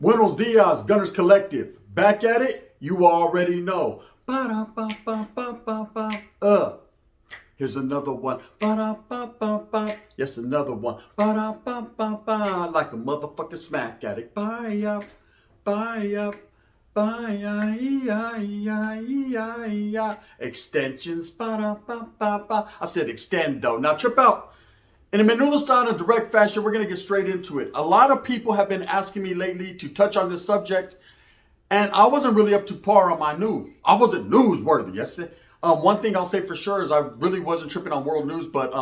Buenos dias, Gunners Collective. Back at it, you already know. Ba-da-ba-ba-ba-ba-ba. Here's another one. Ba-da-ba-ba-ba. Yes, another one. Ba-da-ba-ba-ba. Like a motherfucking smack addict. Buy up, buy up, buy extensions. Ba-da-ba-ba-ba. I said extendo. Now trip out. In a menudo style in a direct fashion, we're going to get straight into it. A lot of people have been asking me lately to touch on this subject, and I wasn't really up to par on my news. I wasn't newsworthy. Yes. One thing I'll say for sure is I really wasn't tripping on world news, but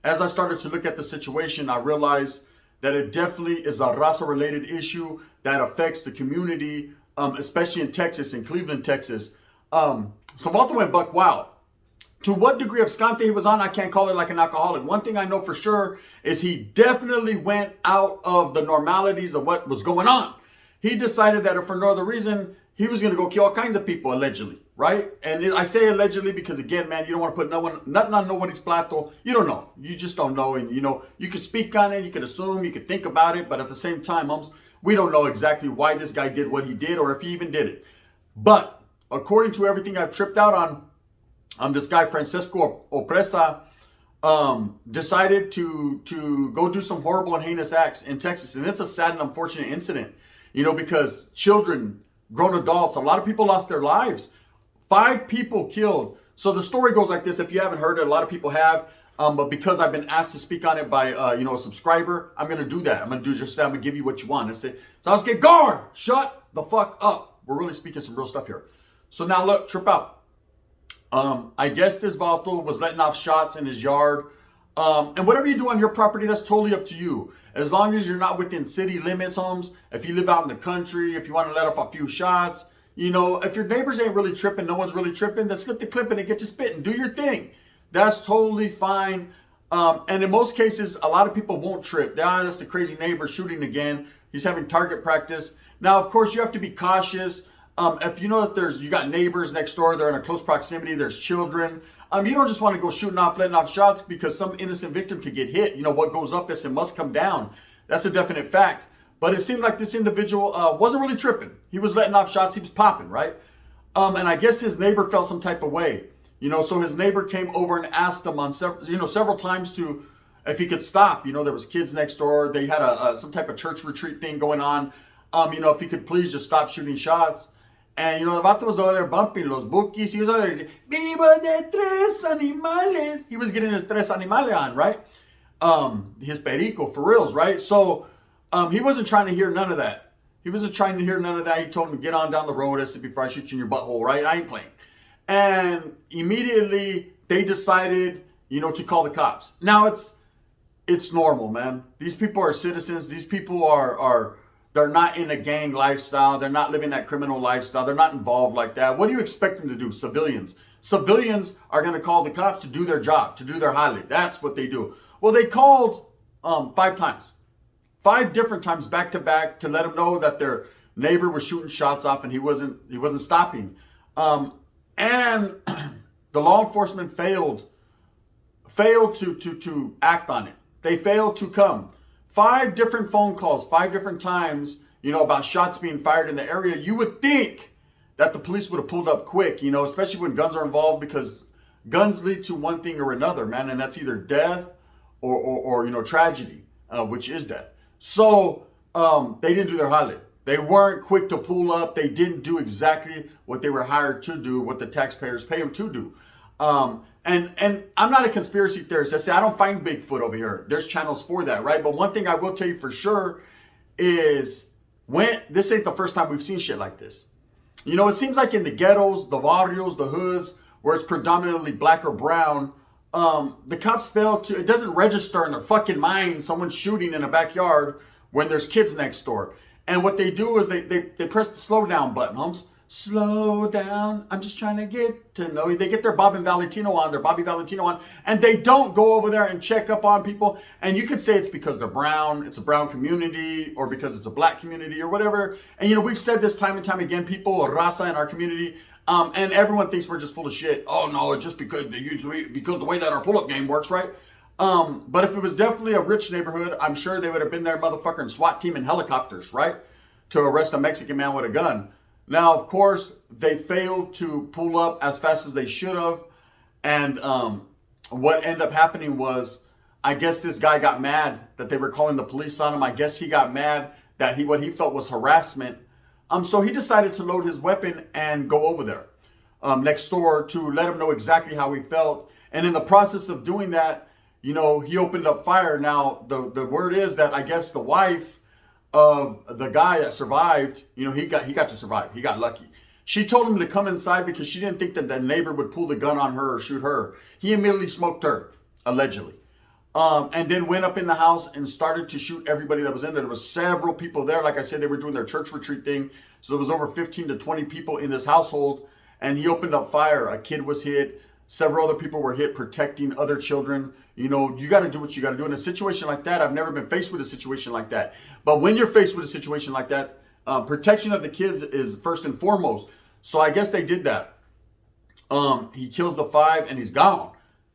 as I started to look at the situation, I realized that it definitely is a Raza-related issue that affects the community, especially in Texas, in Cleveland, Texas. So Walter went buck wild. To what degree of scante he was on, I can't call it like an alcoholic. One thing I know for sure is he definitely went out of the normalities of what was going on. He decided that if for no other reason, he was going to go kill all kinds of people, allegedly, right? And I say allegedly because, again, man, you don't want to put nothing on nobody's plato. You don't know. You just don't know. And, you know, you can speak on it, you can assume, you can think about it. But at the same time, we don't know exactly why this guy did what he did or if he even did it. But according to everything I've tripped out on, this guy, Francisco Opresa, decided to go do some horrible and heinous acts in Texas. And it's a sad and unfortunate incident, you know, because children, grown adults, a lot of people lost their lives. 5 people killed. So the story goes like this. If you haven't heard it, a lot of people have. But because I've been asked to speak on it by, a subscriber, I'm going to do that. I'm going to do just that. I'm going to give you what you want. I say, so let's get guard. Shut the fuck up. We're really speaking some real stuff here. So now look, trip out. I guess this vato was letting off shots in his yard. And whatever you do on your property, that's totally up to you. As long as you're not within city limits, homes. If you live out in the country, if you want to let off a few shots, you know, if your neighbors ain't really tripping, no one's really tripping, then slip the clip and get you spitting. Do your thing. That's totally fine. And in most cases, a lot of people won't trip. That's the crazy neighbor shooting again. He's having target practice. Now, of course, you have to be cautious. If you know that you got neighbors next door, they're in a close proximity, there's children. You don't just want to go shooting off, letting off shots because some innocent victim could get hit. You know, what goes up, it must come down. That's a definite fact. But it seemed like this individual wasn't really tripping. He was letting off shots, he was popping, right? And I guess his neighbor felt some type of way. You know, so his neighbor came over and asked him on several times if he could stop. You know, there was kids next door. They had some type of church retreat thing going on. If he could please just stop shooting shots. And, the vato was over there bumping los bookies. He was over there, Viva de tres animales. He was getting his tres animales on, right? His perico, for reals, right? So, he wasn't trying to hear none of that. He wasn't trying to hear none of that. He told him to get on down the road. I said, before I shoot you in your butthole, right? I ain't playing. And immediately, they decided, to call the cops. Now, it's normal, man. These people are citizens. These people they're not in a gang lifestyle. They're not living that criminal lifestyle. They're not involved like that. What do you expect them to do? Civilians. Civilians are going to call the cops to do their job, to do their highlight. That's what they do. Well, they called 5 times. 5 different times back to back to let them know that their neighbor was shooting shots off and he wasn't stopping. And the law enforcement failed to act on it. They failed to come. 5 different phone calls, 5 different times, about shots being fired in the area. You would think that the police would have pulled up quick, especially when guns are involved, because guns lead to one thing or another, man, and that's either death or tragedy, which is death. So they didn't do their highlight. They weren't quick to pull up. They didn't do exactly what they were hired to do, what the taxpayers pay them to do. And I'm not a conspiracy theorist. I say I don't find Bigfoot over here. There's channels for that, right? But one thing I will tell you for sure is this ain't the first time we've seen shit like this. It seems like in the ghettos, the barrios, the hoods, where it's predominantly black or brown, the cops it doesn't register in their fucking mind someone shooting in a backyard when there's kids next door. And what they do is they press the slow down button, homes. Slow down. I'm just trying to get to know you. They get their Bobby Valentino on, and they don't go over there and check up on people. And you could say it's because they're brown, it's a brown community, or because it's a black community, or whatever. And we've said this time and time again, people, Raza in our community, and everyone thinks we're just full of shit. Oh no, it's just because the way that our pull-up game works, right? But if it was definitely a rich neighborhood, I'm sure they would have been there, motherfucker, and SWAT team and helicopters, right? To arrest a Mexican man with a gun. Now, of course, they failed to pull up as fast as they should have. And what ended up happening was, I guess this guy got mad that they were calling the police on him. I guess he got mad that what he felt was harassment. So he decided to load his weapon and go over there next door to let him know exactly how he felt. And in the process of doing that, he opened up fire. Now, the word is that I guess the wife of the guy that survived, he got to survive. He got lucky. She told him to come inside because she didn't think that the neighbor would pull the gun on her or shoot her. He immediately smoked her, allegedly. And then went up in the house and started to shoot everybody that was in there. There was several people there. Like I said, they were doing their church retreat thing. So there was over 15 to 20 people in this household. And he opened up fire. A kid was hit. Several other people were hit protecting other children. You got to do what you got to do. In a situation like that, I've never been faced with a situation like that. But when you're faced with a situation like that, protection of the kids is first and foremost. So I guess they did that. He kills the 5 and he's gone.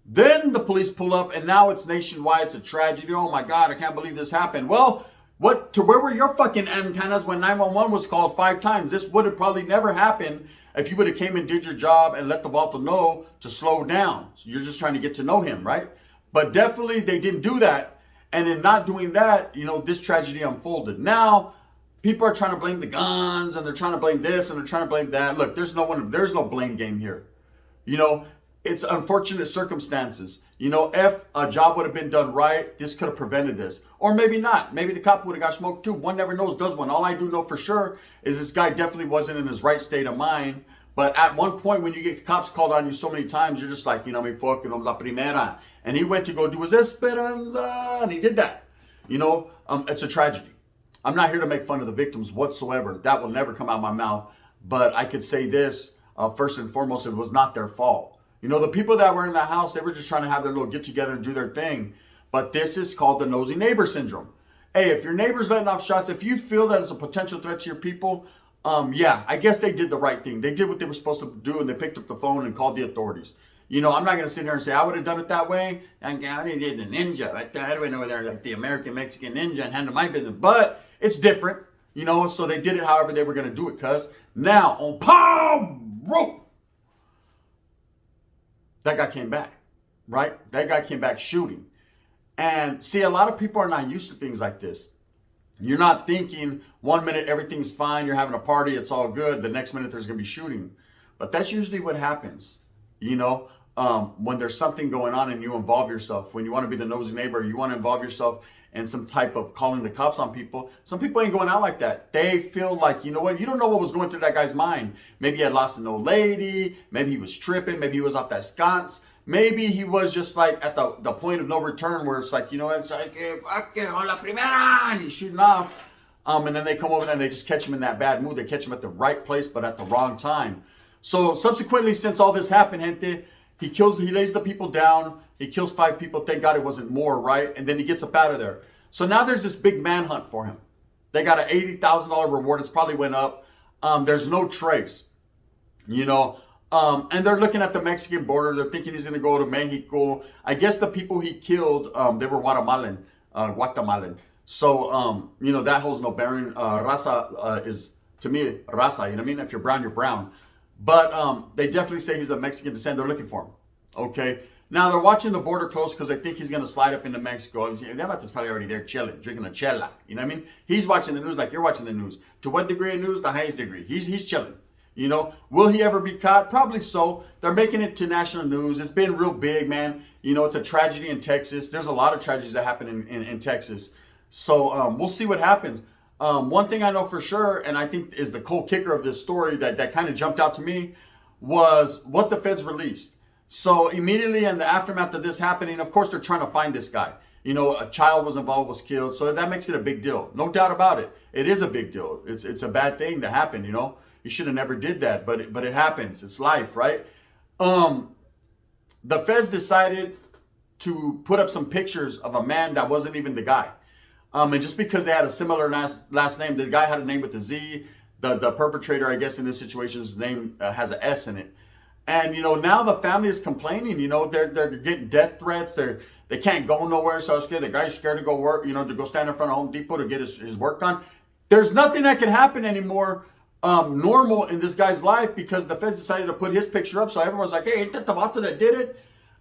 Then the police pull up and now it's nationwide. It's a tragedy. Oh my God, I can't believe this happened. Well, where were your fucking antennas when 911 was called 5 times? This would have probably never happened if you would have came and did your job and let the Volta know to slow down. So you're just trying to get to know him, right? But definitely they didn't do that. And in not doing that, this tragedy unfolded. Now, people are trying to blame the guns and they're trying to blame this and they're trying to blame that. Look, there's no blame game here. It's unfortunate circumstances. If a job would have been done right, this could have prevented this. Or maybe not. Maybe the cop would have got smoked too. One never knows, does one. All I do know for sure is this guy definitely wasn't in his right state of mind. But at one point, when you get cops called on you so many times, you're just like, me fucking la primera. And he went to go do his Esperanza, and he did that. It's a tragedy. I'm not here to make fun of the victims whatsoever. That will never come out of my mouth. But I could say this, first and foremost, it was not their fault. The people that were in the house, they were just trying to have their little get together and do their thing. But this is called the nosy neighbor syndrome. Hey, if your neighbor's letting off shots, if you feel that it's a potential threat to your people, yeah, I guess they did the right thing. They did what they were supposed to do, and they picked up the phone and called the authorities. I'm not going to sit here and say I would have done it that way. I did the ninja. I went over there like the American Mexican ninja and handled my business. But it's different, so they did it however they were going to do it. Cuz now on pow rope, that guy came back, right? That guy came back shooting. And see, a lot of people are not used to things like this. You're not thinking 1 minute everything's fine, you're having a party, it's all good. The next minute there's going to be shooting. But that's usually what happens, when there's something going on and you involve yourself. When you want to be the nosy neighbor, you want to involve yourself in some type of calling the cops on people. Some people ain't going out like that. They feel like, you know what? You don't know what was going through that guy's mind. Maybe he had lost an old lady. Maybe he was tripping. Maybe he was off that sconce. Maybe he was just like at the point of no return where it's like, it's like, hola primera, and he's shooting off. And then they come over there and they just catch him in that bad mood. They catch him at the right place, but at the wrong time. So subsequently, since all this happened, gente, he lays the people down. He kills 5 people. Thank God it wasn't more, right? And then he gets up out of there. So now there's this big manhunt for him. They got an $80,000 reward. It's probably went up. There's no trace, and they're looking at the Mexican border. They're thinking he's going to go to Mexico. I guess the people he killed, they were Guatemalan. So, that holds no bearing. Raza is, to me, Raza. You know what I mean? If you're brown, you're brown. But they definitely say he's of Mexican descent. They're looking for him. Okay. Now they're watching the border close because they think he's going to slide up into Mexico. That is probably already there chilling, drinking a chela. You know what I mean? He's watching the news like you're watching the news. To what degree of news? The highest degree. He's chilling. Will he ever be caught? Probably so. They're making it to national news. It's been real big, man. It's a tragedy in Texas. There's a lot of tragedies that happen in Texas. So we'll see what happens. One thing I know for sure, and I think is the cold kicker of this story that kind of jumped out to me, was what the feds released. So immediately in the aftermath of this happening, of course, they're trying to find this guy. A child was involved, was killed. So that makes it a big deal. No doubt about it. It is a big deal. It's a bad thing that happened, You should have never did that. But it happens. It's life, right? The feds decided to put up some pictures of a man that wasn't even the guy. And just because they had a similar last name, the guy had a name with a Z. The perpetrator, I guess, in this situation, his name has an S in it. And, now the family is complaining. They're getting death threats. They can't go nowhere, so scared. The guy's scared to go work, to go stand in front of Home Depot to get his work done. There's nothing that can happen anymore normal in this guy's life because the feds decided to put his picture up. So everyone's like, hey, ain't that the vato that did it?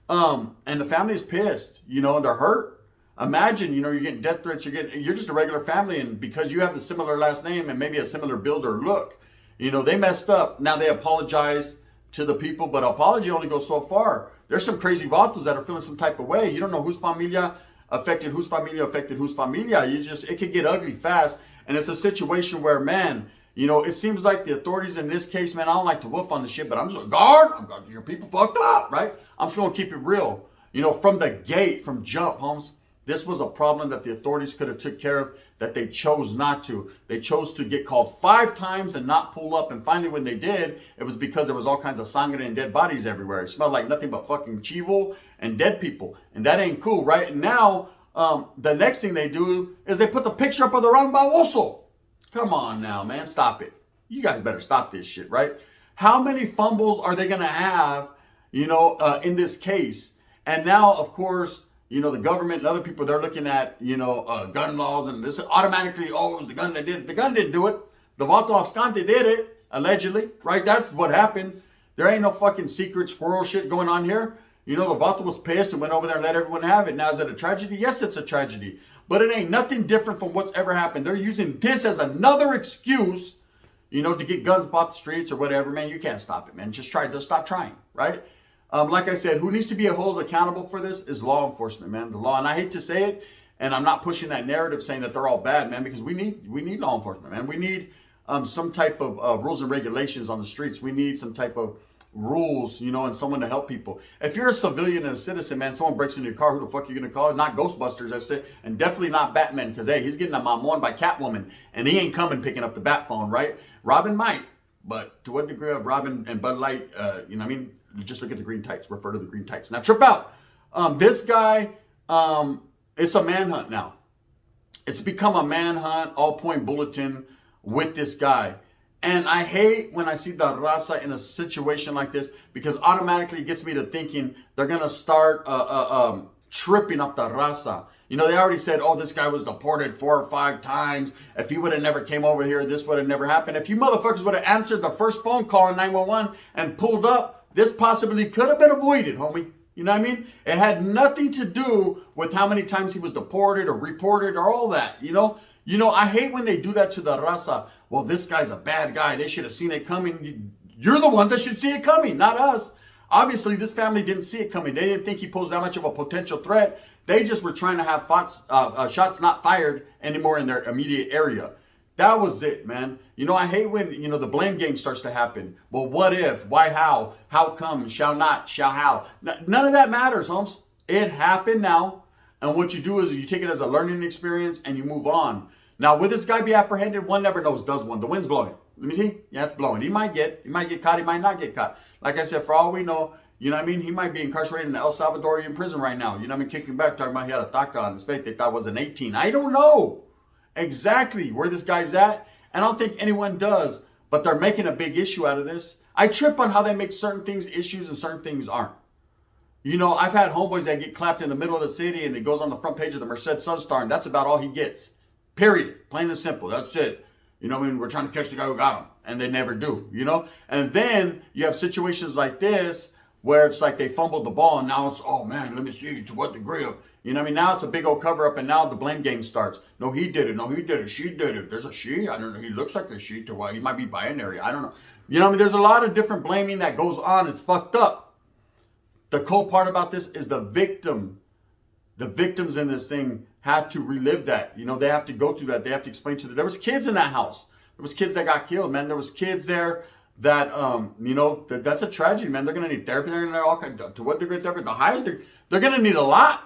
And the family is pissed, and they're hurt. Imagine, you're getting death threats. You're just a regular family, and because you have the similar last name and maybe a similar build or look, they messed up. Now they apologize to the people, but apology only goes so far. There's some crazy vatos that are feeling some type of way. You don't know whose familia affected whose familia affected whose familia. It could get ugly fast, and it's a situation where, man, it seems like the authorities in this case, man, I don't like to woof on the shit, but I'm just like, your people fucked up, right? I'm just going to keep it real. From the gate, from jump, Holmes, this was a problem that the authorities could have took care of that they chose not to. They chose to get called 5 times and not pull up. And finally, when they did, it was because there was all kinds of sangre and dead bodies everywhere. It smelled like nothing but fucking chivo and dead people. And that ain't cool, right? And now, the next thing they do is they put the picture up of the wrong baboso. Come on now, man. Stop it. You guys better stop this shit, right? How many fumbles are they going to have, in this case? And now, of course, the government and other people, they're looking at, gun laws, and this automatically, it was the gun that did it. The gun didn't do it. The vato abscante did it, allegedly, right? That's what happened. There ain't no fucking secret squirrel shit going on here. The vato was pissed and went over there and let everyone have it. Now, is it a tragedy? Yes, it's a tragedy. But it ain't nothing different from what's ever happened. They're using this as another excuse, to get guns off the streets or whatever. Man, you can't stop it, man. Just stop trying, right? Like I said, who needs to be held accountable for this is law enforcement, man. The law, and I hate to say it, and I'm not pushing that narrative saying that they're all bad, man, because we need law enforcement, man. We need some type of rules and regulations on the streets. We need some type of rules, and someone to help people. If you're a civilian and a citizen, man, someone breaks into your car, who the fuck are you gonna call? Not Ghostbusters, I said, and definitely not Batman, because hey, he's getting a mamon by Catwoman, and he ain't coming picking up the bat phone, right? Robin might, but to what degree of Robin and Bud Light, just look at the green tights, refer to the green tights. Now trip out. This guy, it's a manhunt now. It's become a manhunt, all-point bulletin with this guy. And I hate when I see the Raza in a situation like this because automatically it gets me to thinking they're going to start tripping off the Raza. They already said, oh, this guy was deported 4 or 5 times. If he would have never came over here, this would have never happened. If you motherfuckers would have answered the first phone call on 911 and pulled up, this possibly could have been avoided, homie. You know what I mean? It had nothing to do with how many times he was deported or reported or all that, I hate when they do that to the Raza. Well, this guy's a bad guy. They should have seen it coming. You're the ones that should see it coming, not us. Obviously, this family didn't see it coming. They didn't think he posed that much of a potential threat. They just were trying to have shots not fired anymore in their immediate area. That was it, man. I hate when, the blame game starts to happen. Well, what if? Why, how? How come? Shall not? Shall how? None of that matters, Holmes. It happened now. And what you do is you take it as a learning experience and you move on. Now, will this guy be apprehended? One never knows, does one? The wind's blowing. Let me see. Yeah, it's blowing. He might get caught. He might not get caught. Like I said, for all we know, he might be incarcerated in El Salvadorian prison right now. Kicking back, talking about he had a taca on his face they thought was an 18. I don't know exactly where this guy's at. I don't think anyone does, but they're making a big issue out of this. I trip on how they make certain things issues and certain things aren't. I've had homeboys that get clapped in the middle of the city and it goes on the front page of the Merced Sun-Star and that's about all he gets. Period. Plain and simple. That's it. We're trying to catch the guy who got him. And they never do, And then you have situations like this where it's like they fumbled the ball and now it's, oh man, let me see to what degree of, now it's a big old cover up and now the blame game starts. No, he did it. No, he did it. She did it. There's a she. I don't know. He looks like a she to why he might be binary. I don't know. There's a lot of different blaming that goes on. It's fucked up. The cool part about this is the victim. The victims in this thing had to relive that. They have to go through that. They have to explain to them. There was kids in that house. There was kids that got killed, man. There was kids there that, that's a tragedy, man. They're going to need therapy. They're going to all to what degree therapy? The highest degree. They're going to need a lot,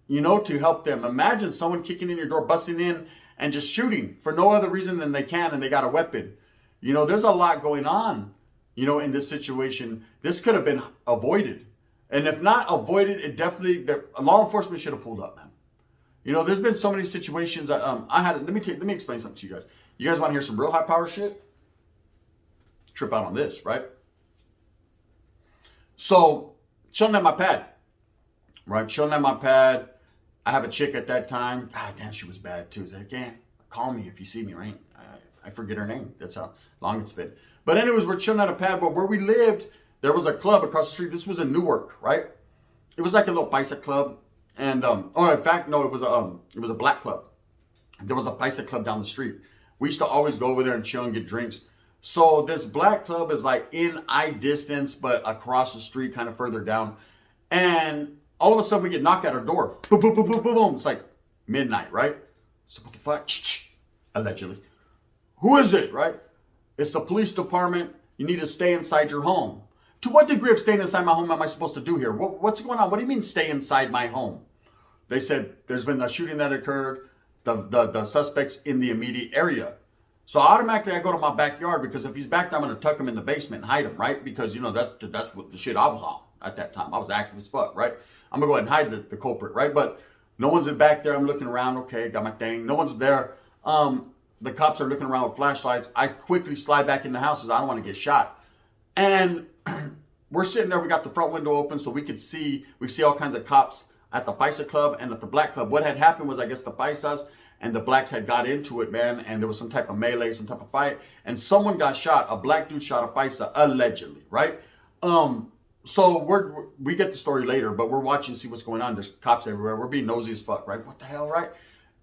to help them. Imagine someone kicking in your door, busting in, and just shooting for no other reason than they can, and they got a weapon. You know, there's a lot going on, you know, in this situation. This could have been avoided. And if not avoided, it definitely, the law enforcement should have pulled up, man. You know, there's been so many situations. I had, let me explain something to you guys. You guys want to hear some real high power shit? Trip out on this, right? So, chilling at my pad, right? Chilling at my pad. I have a chick at that time. God damn, she was bad too. She's like, yeah, call me if you see me, right? I forget her name. That's how long it's been. But anyways, we're chilling at a pad. But where we lived, there was a club across the street. This was in Newark, right? It was like a little paisa club. And, or in fact, no, it was a black club. There was a paisa club down the street. We used to always go over there and chill and get drinks. So this black club is like in eye distance, but across the street, kind of further down. And all of a sudden we get knocked at our door. Boom, boom, boom, boom, boom, boom. It's like midnight, right? So what the fuck? Allegedly. Who is it, right? It's the police department. You need to stay inside your home. To what degree of staying inside my home am I supposed to do here? What's going on? What do you mean stay inside my home? They said there's been a shooting that occurred. The suspect's in the immediate area. So automatically I go to my backyard because if he's back there, I'm going to tuck him in the basement and hide him, right? Because, you know, that's what the shit I was on at that time. I was active as fuck, right? I'm going to go ahead and hide the culprit, right? But no one's in back there. I'm looking around. Okay, got my thing. No one's there. The cops are looking around with flashlights. I quickly slide back in the house because I don't want to get shot. And we're sitting there. We got the front window open so we see all kinds of cops at the Paisa Club and at the Black Club. What had happened was I guess the Paisas and the blacks had got into it, man, and there was some type of melee, some type of fight, and someone got shot. A black dude shot a Paisa, allegedly, right? So we get the story later, but we're watching, see what's going on. There's cops everywhere. We're being nosy as fuck, right? What the hell, right?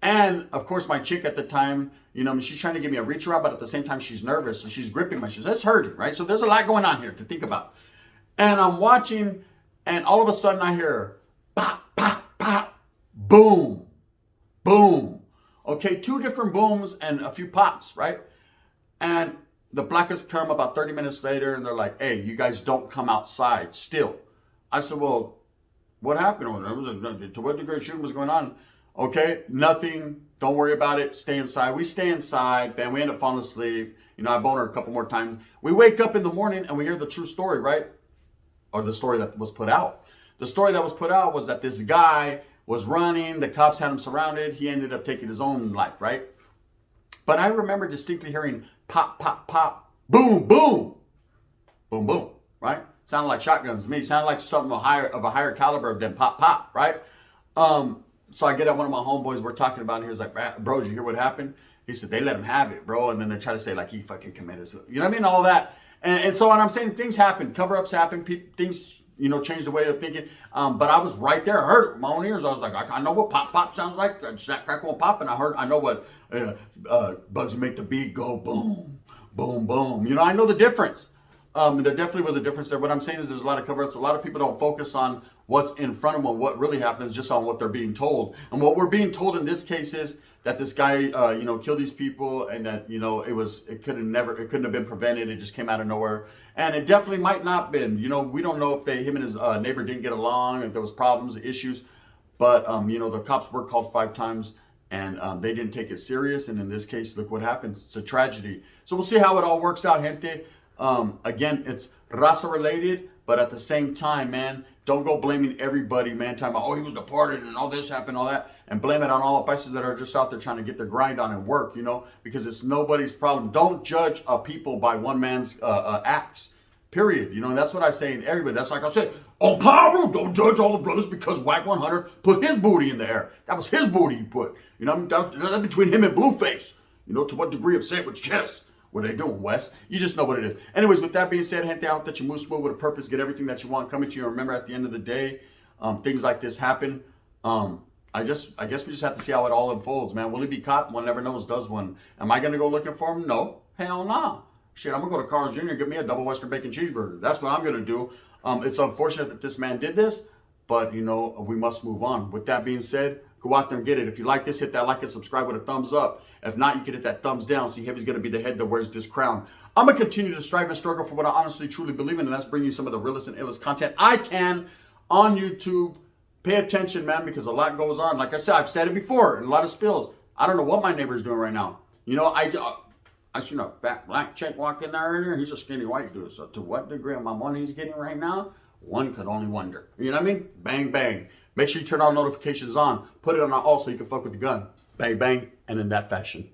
And of course, my chick at the time, you know, she's trying to give me a reach around, but at the same time, she's nervous, so she's gripping my shoes. It's hurting, right? So there's a lot going on here to think about. And I'm watching, and all of a sudden, I hear pop, pop, pop, boom, boom. Okay, 2 different booms and a few pops, right? And the blackers come about 30 minutes later, and they're like, hey, you guys don't come outside still. I said, well, what happened? To what degree shooting was going on? Okay, nothing. Don't worry about it. Stay inside. We stay inside. Man, we end up falling asleep. You know, I bone her a couple more times. We wake up in the morning, and we hear the true story, right? Or the story that was put out. The story that was put out was that this guy was running, the cops had him surrounded, he ended up taking his own life, right? But I remember distinctly hearing pop, pop, pop, boom, boom, boom, boom, right? Sounded like shotguns to me. Sounded like something of a higher caliber than pop, pop, right? So I get at one of my homeboys, we're talking about it, he was like, bro, did you hear what happened? He said, they let him have it, bro. And then they try to say like he fucking committed, you know what I mean? All that. And so when I'm saying things happen, cover-ups happen, things, you know, change the way of thinking. But I was right there. I heard it with my own ears. I was like, I know what pop, pop sounds like. Snap, crackle, and pop. And I know what bugs make the beat go boom, boom, boom. You know, I know the difference. There definitely was a difference there. What I'm saying is there's a lot of cover-ups. A lot of people don't focus on what's in front of them, what really happens, just on what they're being told. And what we're being told in this case is that this guy, you know, killed these people, and that, you know, it couldn't have been prevented. It just came out of nowhere, and it definitely might not been. You know, we don't know if him and his neighbor didn't get along, if there was problems, issues, but you know, the cops were called 5 times, and they didn't take it serious. And in this case, look what happens. It's a tragedy. So we'll see how it all works out, gente. Again, it's Raza related, but at the same time, man, don't go blaming everybody, man. Talking about, oh, he was deported and all this happened, all that, and blame it on all the places that are just out there trying to get their grind on and work, you know, because it's nobody's problem. Don't judge a people by one man's acts, period. You know, and that's what I say in everybody. That's like I said, oh, Pablo, don't judge all the brothers because Whack 100 put his booty in the air. That was his booty he put. You know, that's between him and Blueface. You know, to what degree of sandwich chess? What are they doing, Wes? You just know what it is. Anyways, with that being said, gente, I hope that you move smooth with a purpose, get everything that you want coming to you. And remember, at the end of the day, things like this happen. I guess we just have to see how it all unfolds, man. Will he be caught? One never knows, does one. Am I going to go looking for him? No. Hell no. Shit, I'm going to go to Carl's Jr. and get me a double Western bacon cheeseburger. That's what I'm going to do. It's unfortunate that this man did this, but, you know, we must move on. With that being said, go out there and get it. If you like this, hit that like and subscribe with a thumbs up. If not, you can hit that thumbs down. See, Heavy's going to be the head that wears this crown. I'm going to continue to strive and struggle for what I honestly, truly believe in, and that's bringing you some of the realest and illest content I can on YouTube. Pay attention, man, because a lot goes on. Like I said, I've said it before in a lot of spills. I don't know what my neighbor's doing right now. You know, I seen a fat black chick walk in there earlier. He's a skinny white dude. So to what degree of my money he's getting right now, one could only wonder. You know what I mean? Bang, bang. Make sure you turn all notifications on. Put it on all so you can fuck with the gun. Bang, bang. And in that fashion.